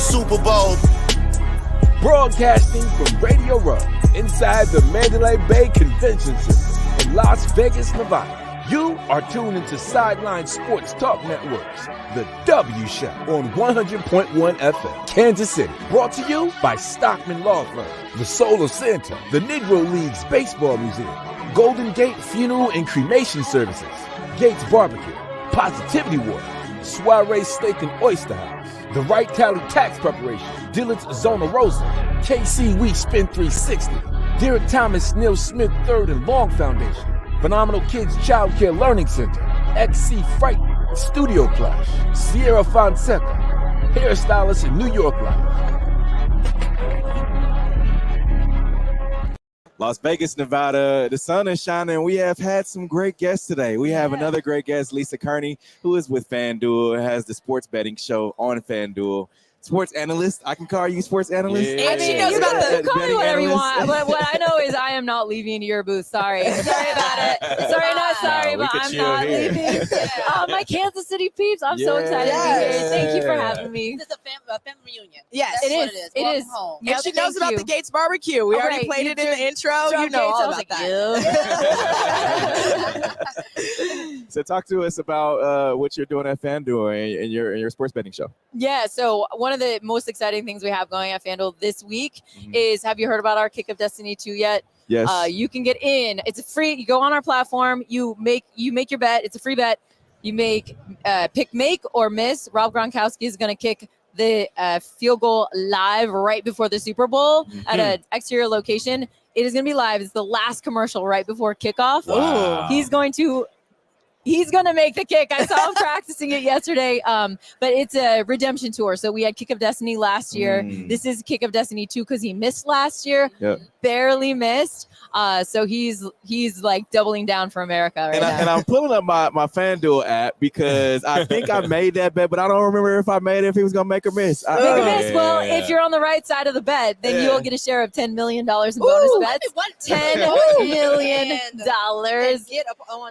Super Bowl. Broadcasting from Radio Row inside the Mandalay Bay Convention Center in Las Vegas, Nevada. You are tuned into Sideline Sports Talk Network's The W Show on 100.1 FM, Kansas City. Brought to you by Stockman Law Firm, The Soul of Santa, the Negro Leagues Baseball Museum, Golden Gate Funeral and Cremation Services, Gates Barbecue, Positivity Water, Soiree Steak and Oyster House, The Right Tally Tax Preparation, Dillard's Zona Rosa, KC We Spin 360, Derek Thomas Neil Smith III and Long Foundation, Phenomenal Kids Child Care Learning Center, XC Fright Studio Plush, Sierra Fonseca, hairstylist in New York Life. Las Vegas, Nevada, the sun is shining. We have had some great guests today. We have another great guest, Lisa Kerney, who is with Fanduel, has the sports betting show on Fanduel. Sports analyst. I can call you sports analyst. Yeah. And she knows about the call me whatever you want. But what I know is I am not leaving your booth. Sorry about it. Sorry, not sorry, but I'm not leaving. My Kansas City peeps. I'm so excited to be here. Thank you for having me. It's a family reunion. Yes, That's it what is. it is. It Welcome is. home. Yep, And she knows about the Gates Barbecue. We already played it in the intro. You know all about that. So talk to us about what you're doing at Fanduel and your sports betting show. Yeah, so one of the most exciting things we have going at FanDuel this week is, have you heard about our Kick of Destiny 2 yet? Yes. You can get in. It's free. You go on our platform. You make your bet. It's a free bet. You make make or miss. Rob Gronkowski is going to kick the field goal live right before the Super Bowl at an exterior location. It is going to be live. It's the last commercial right before kickoff. Wow. He's going to make the kick. I saw him practicing it yesterday. But it's a redemption tour. So we had Kick of Destiny last year. This is Kick of Destiny 2 because he missed last year. Yep. Barely missed. So he's like doubling down for America right now. And I'm pulling up my FanDuel app because I think I made that bet, but I don't remember if I made it, if he was going to make or miss. Well, if you're on the right side of the bet, then you'll get a share of $10 million in bonus bets. $10 million.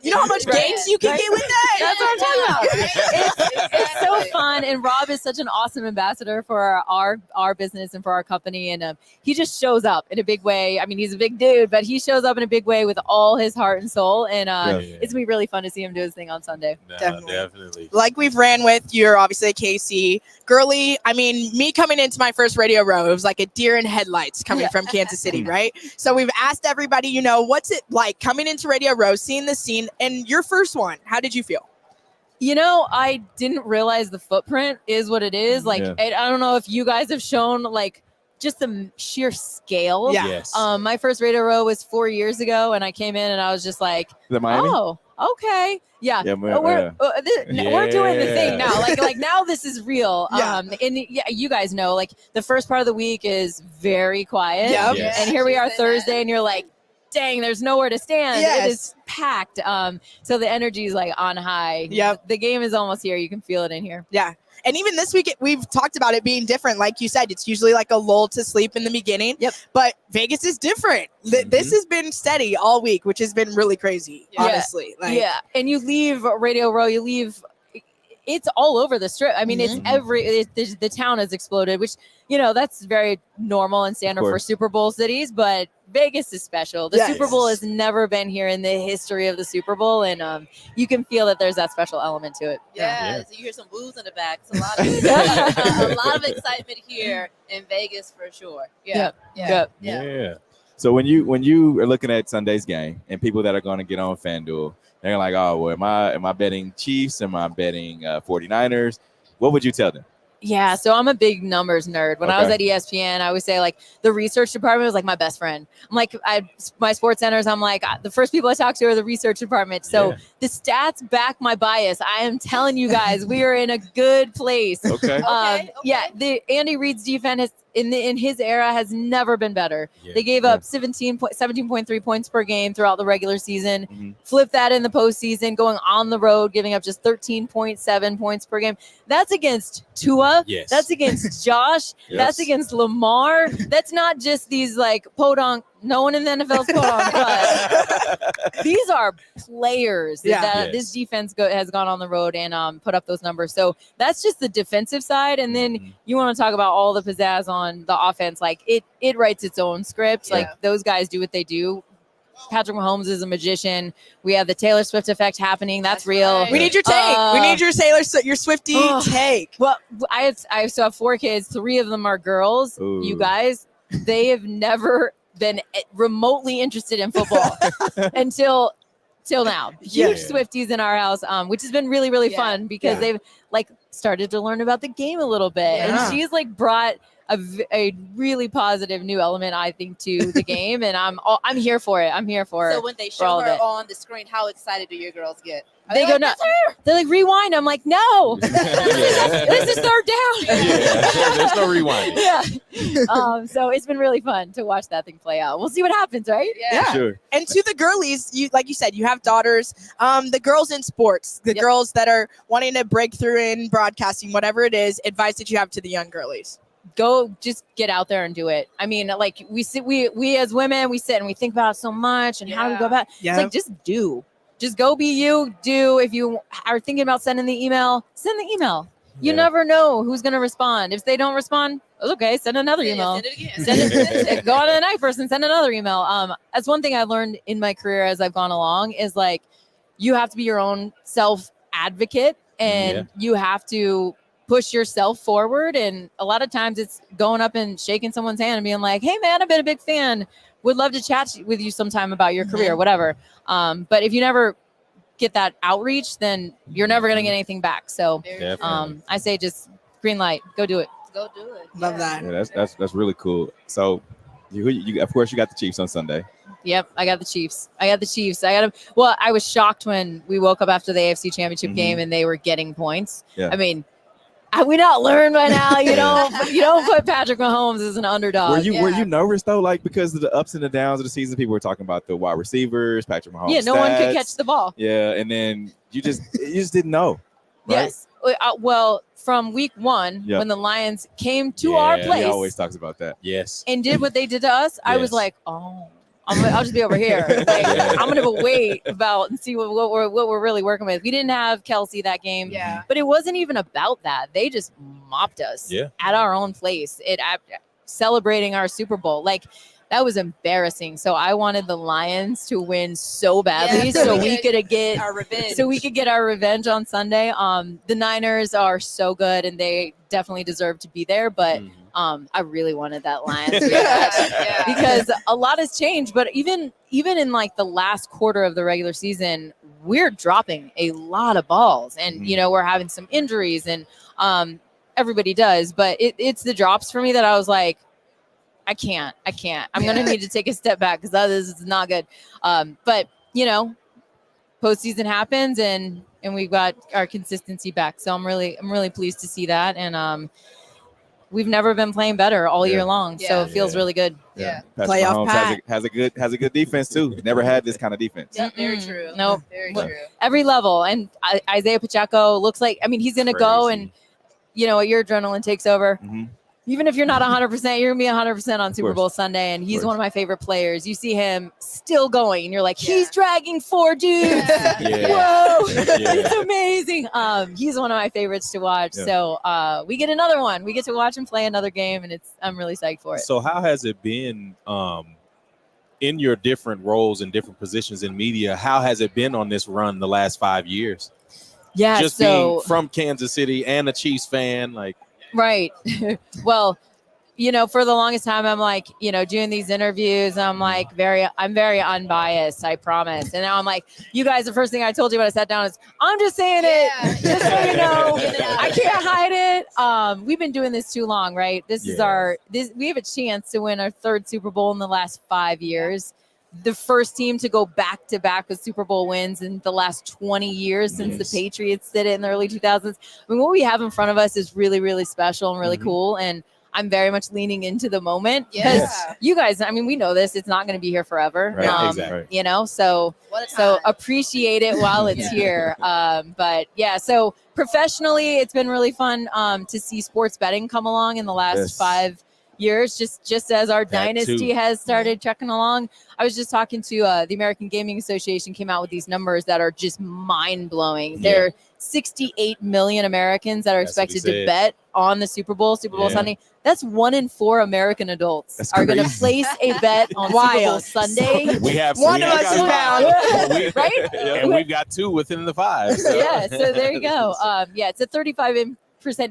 You know how much games you can get with that? That's what I'm talking about. It's so fun. And Rob is such an awesome ambassador for our business and for our company. And he just shows up in a big way. I mean, he's a big dude, but he shows up in a big way with all his heart and soul. And it's going to be really fun to see him do his thing on Sunday. Definitely. Like we've ran with, you're obviously a KC. Girly, I mean, me coming into my first Radio Row, it was like a deer in headlights coming from Kansas City, right? So we've asked everybody, what's it like coming into Radio Row, seeing the scene, and your first one, how did you feel? I didn't realize the footprint is what it is. I don't know if you guys have shown just the sheer scale. Yeah. Yes. My first Radio Row was 4 years ago, and I came in and I was just like, Miami? oh, okay. Yeah. We're doing the thing now. Like now this is real. You guys know, the first part of the week is very quiet. Yep. Yes. And here we are Thursday, and you're like, dang, there's nowhere to stand. Yes. It is packed. So the energy is on high. Yep. The game is almost here. You can feel it in here. Yeah. And even this week, we've talked about it being different. Like you said, it's usually like a lull to sleep in the beginning. Yep. But Vegas is different. This has been steady all week, which has been really crazy, honestly. And you leave Radio Row, it's all over the strip. I mean, it's the town has exploded, which, that's very normal and standard for Super Bowl cities, but Vegas is special. The Super Bowl has never been here in the history of the Super Bowl, and you can feel that there's that special element to it. Yeah. So you hear some boos in the back. It's a lot of excitement here in Vegas for sure. Yeah. So when you are looking at Sunday's game and people that are going to get on FanDuel, they're like, oh, well, am I betting Chiefs? Am I betting 49ers? What would you tell them? Yeah, so I'm a big numbers nerd. When I was at ESPN, I would say the research department was my best friend. I'm my sports centers, I'm the first people I talk to are the research department. So the stats back my bias. I am telling you guys, we are in a good place. Okay. Yeah, the Andy Reid's defense in his era has never been better. Yeah. They gave up 17.3 points per game throughout the regular season. Flip that in the postseason, going on the road, giving up just 13.7 points per game. That's against Tua. Yes. That's against Josh. That's against Lamar. That's not just these podunk No one in the NFL's put on, but these are players that this defense has gone on the road and put up those numbers. So that's just the defensive side. And then you want to talk about all the pizzazz on the offense. Like it writes its own script. Like those guys do what they do. Patrick Mahomes is a magician. We have the Taylor Swift effect happening. That's real. Right. We need your take. We need your your Swiftie take. Well, I have 4 kids. 3 of them are girls. Ooh. You guys, they have never been remotely interested in football until now. Huge Swifties in our house, which has been really, really fun because they've like started to learn about the game a little bit. And she's like brought a really positive new element, I think, to the game, and I'm here for it. I'm here for it. So when they show her on the screen, how excited do your girls get? They go nuts. They're like, rewind. I'm like, no, this is third down. There's no rewind. So it's been really fun to watch that thing play out. We'll see what happens, right? Yeah. Sure. And to the girlies, like you said, you have daughters. The girls in sports, the girls that are wanting to break through in broadcasting, whatever it is, advice that you have to the young girlies. Go just get out there and do it. I mean, like we as women, we sit and we think about it so much and how do we go about it. It's like, just do. Just go be you. Do. If you are thinking about sending the email, send the email. You never know who's going to respond. If they don't respond, okay, send another email. Send it again. Send it, go on to the next person, send another email. That's one thing I learned in my career as I've gone along is like, you have to be your own self advocate and you have to push yourself forward. And a lot of times it's going up and shaking someone's hand and being like, hey man, I've been a big fan. Would love to chat with you sometime about your career, whatever. But if you never get that outreach, then you're never going to get anything back. So I say just green light, go do it. Go do it. Love that. Yeah, that's really cool. So you of course you got the Chiefs on Sunday. Yep, I got the Chiefs. Well, I was shocked when we woke up after the AFC Championship game and they were getting points. Yeah. I mean, we not learned by now. You don't put Patrick Mahomes as an underdog. Were you nervous though, like because of the ups and the downs of the season? People were talking about the wide receivers, Patrick Mahomes. Yeah, no one could catch the ball. Yeah, and then you just didn't know. Right? Yes. Well, from week 1, when the Lions came to our place, he always talks about that. Yes. and did what they did to us, I was like, oh. I'll just be over here. Like, I'm gonna wait and see what we're really working with. We didn't have Kelsey that game, but it wasn't even about that. They just mopped us at our own place. Celebrating our Super Bowl, like that was embarrassing. So I wanted the Lions to win so badly, so we could get our revenge. So we could get our revenge on Sunday. The Niners are so good, and they definitely deserve to be there, but. I really wanted that Lions because a lot has changed. But even in like the last quarter of the regular season, we're dropping a lot of balls, and we're having some injuries, and everybody does. But it's the drops for me that I was like, I can't. I'm gonna need to take a step back because this is not good. But postseason happens, and we've got our consistency back. So I'm really pleased to see that, and we've never been playing better all year long, so it feels really good. Patrick Playoff Mahomes has a good defense too. Never had this kind of defense. Yeah, very true. No, very true. Every level, and Isaiah Pacheco looks like. I mean, he's going to go, and your adrenaline takes over. Mm-hmm. Even if you're not 100%, you're gonna be 100% on Super Bowl Sunday, and he's one of my favorite players. You see him still going, and you're like, he's dragging 4 dudes. Whoa, it's amazing. He's one of my favorites to watch. So we get another one. We get to watch him play another game, and I'm really psyched for it. So how has it been in your different roles and different positions in media? How has it been on this run the last 5 years? Yeah, just being from Kansas City and a Chiefs fan, like. Right. Well, for the longest time, I'm like, doing these interviews. I'm like, I'm very unbiased, I promise. And now I'm like, you guys, the first thing I told you when I sat down is, I'm just saying it. Just so you know, I can't hide it. We've been doing this too long, right? We have a chance to win our 3rd Super Bowl in the last 5 years. The first team to go back to back with Super Bowl wins in the last 20 years since the Patriots did it in the early 2000s. I mean, what we have in front of us is really, really special and really cool. And I'm very much leaning into the moment because you guys, I mean, we know this, it's not going to be here forever. Right, exactly. So appreciate it while it's here. But so professionally, it's been really fun to see sports betting come along in the last 5 years, just as our That dynasty too. has started trucking along. I was just talking to the American Gaming Association, came out with these numbers that are just mind-blowing. Yeah. There are 68 million Americans that are That's what he expected to said. bet on the Super Bowl Yeah. Sunday. That's 1 in 4 American adults That's are going to crazy. place a bet on Super Bowl Wild. Sunday. We have One we of have us is got- bound. Right? and we've got 2 within the 5. So. Yeah, so there you go. It's a 35%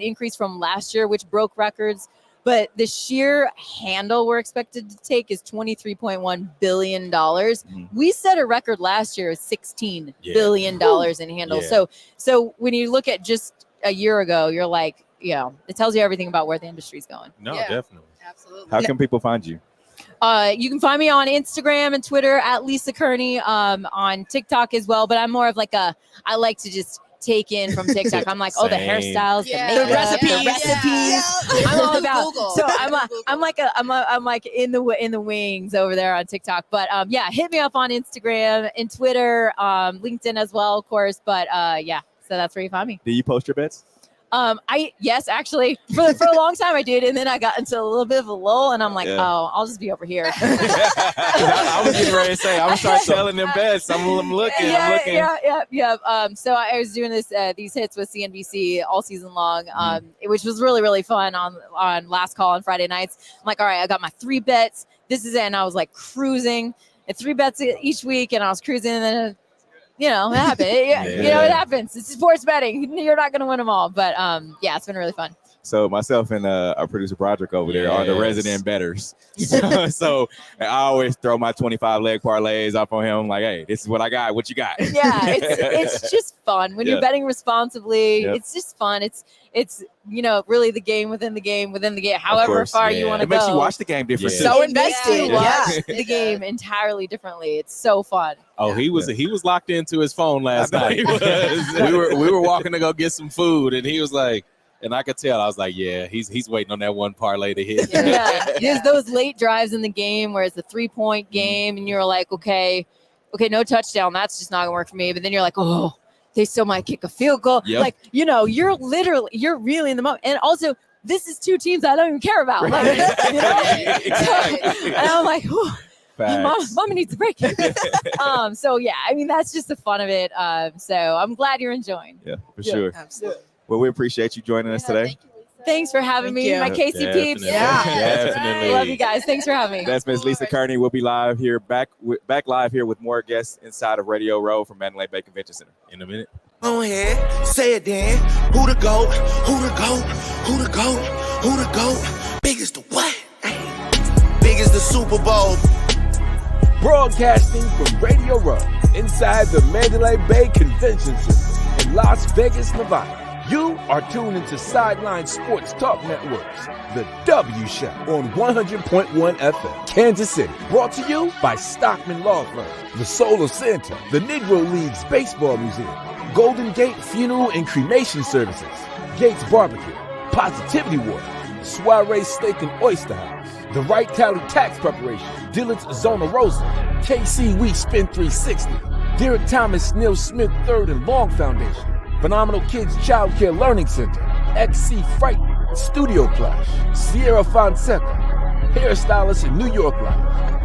increase from last year, which broke records. But the sheer handle we're expected to take is $23.1 billion. We set a record last year of $16 billion in handle. Yeah. So when you look at just a year ago, you're like, it tells you everything about where the industry's going. No, Yeah. definitely. Absolutely. How can people find you? You can find me on Instagram and Twitter at Lisa Kerney, on TikTok as well. But I'm more of like I like to just take in from TikTok. I'm like, the Same. hairstyles, Yeah. the The recipes. recipes. I'm all about. Google. So I'm like in the wings over there on TikTok. But hit me up on Instagram and Twitter, LinkedIn as well, of course. But so that's where you find me. Do you post your bets? Yes, actually, for a long time I did, and then I got into a little bit of a lull, and I'm like, Yeah. I'll just be over here. I was getting ready to say, I'm gonna start selling them bets. I'm looking. Yeah. So I was doing these hits with CNBC all season long, which was really, really fun on Last Call on Friday nights. I'm like, all right, I got my 3 bets. This is it. And I was like cruising at 3 bets each week, and I was cruising, and then it happened. It happens. It's sports betting. You're not going to win them all. But it's been really fun. So myself and our producer Broderick over there are the Yes. resident bettors. So I always throw my 25 leg parlays up on him. I'm like, hey, this is what I got. What you got? Yeah, it's just fun when you're Yeah. betting responsibly. Yeah. It's just fun. It's really the game within the game within the game. However course, far you yeah. want to It go. makes you watch the game different. Yeah. So It makes you invested. watch Yeah. the game entirely differently. It's so fun. Oh, he was locked into his phone last I know night. he was. we were walking to go get some food, and he was like, and I could tell. I was like, yeah, he's waiting on that one parlay to hit. Yeah, there's those late drives in the game where it's a 3-point game, and you're like, okay, no touchdown. That's just not gonna work for me. But then you're like, oh, they still might kick a field goal. Yep. Like, you're really in the moment. And also, this is 2 teams I don't even care about. Like, Exactly. and I'm like, whew. Facts. Mama needs a break. That's just the fun of it. So I'm glad you're enjoying. Yeah, for sure. Absolutely. Well, we appreciate you joining us today. Thanks for having Thank me, you. my KC peeps. Definitely. Love you guys. Thanks for having me. That's Ms. Lisa Kerney. We'll be live here, back live here with more guests inside of Radio Row from Mandalay Bay Convention Center In a minute. Go ahead, say it then. Who the GOAT? Who the GOAT? Who the GOAT? Who the GOAT? Big as the what? Big as the Super Bowl. Broadcasting from Radio Row inside the Mandalay Bay Convention Center in Las Vegas, Nevada. You are tuned into Sideline Sports Talk Network's The W Show on 100.1 FM, Kansas City. Brought to you by Stockman Law Firm, the Solar Center, the Negro Leagues Baseball Museum, Golden Gate Funeral and Cremation Services, Gates Barbecue, Positivity Water, Soiree Steak and Oyster House, The Right Tally Tax Preparation, Dillard's Zona Rosa, KC Wheat Spin 360, Derek Thomas Neil Smith III and Long Foundation, Phenomenal Kids Child Care Learning Center, XC Fright, Studio Plush, Sierra Fonseca, Hairstylist in New York Life,